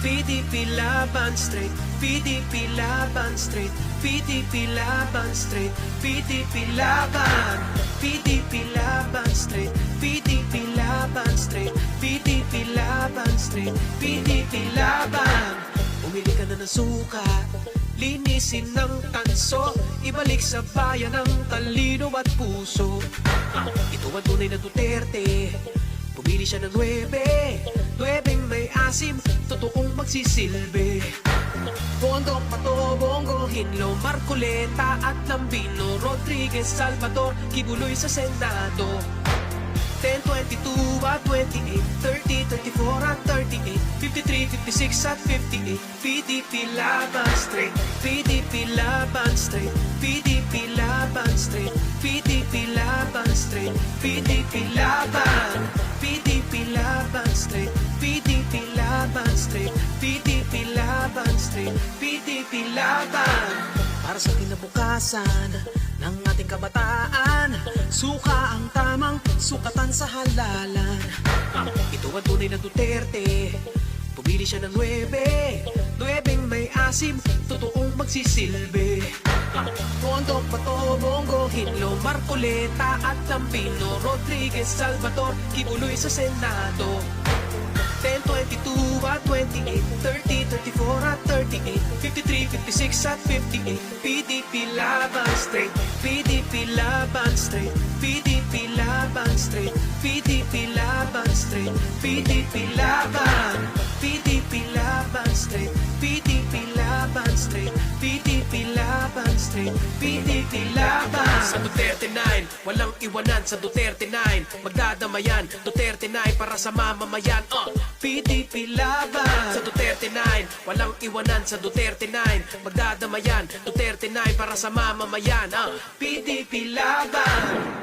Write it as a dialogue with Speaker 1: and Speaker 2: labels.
Speaker 1: PDP laban straight, PDP laban straight, PDP laban straight, PDP laban, PDP laban straight, PDP laban straight, PDP laban straight, PDP laban. Bumili ka na ng suka, linisin ng tanso, ibalik sa bayan ang talino at puso. Ito ang tunay na Duterte, pumili siya ng 9 may asim, totoong magsisilbi. Bondok, Pato, Bongo, Hinlo, Marcoleta at Lambino, Rodriguez, Salvador, Kibuloy sa Senado. 10, 22 at 28, 30, 34 at 38, 53, 56 at 58, PDP laban straight, PDP laban straight, PDP laban straight, PDP laban straight, PDP laban, PDP laban straight, PDP laban straight, PDP laban straight, PDP laban. Para sa kinabukasan ng ating kabataan, suka ang tamang sukatan sa halalan. Ito ang tunay na Duterte, pumili siya ng 9 may asim, totoong magsisilbi. Bondok, Pato, Bongo, Hinlo, Marcoleta at Lambino, Rodriguez, Salvador, Kibuloy sa Senado. 10, 22 at 28, 30, 34 at 38, 53, 56 at 58, PDP laban straight, PDP laban straight, PDP laban straight, PDP laban straight, PDP laban, PDP laban straight, PDP laban straight, PDP laban straight, PDP laban. Sa Duterte 9, walang iwanan. Sa Duterte 9, magdadamayan. Duterte 9 para sa mamamayan. PDP laban. Sa Duterte 9, walang iwanan. Sa Duterte 9, magdadamayan. Duterte 9 para sa mamamayan. PDP laban.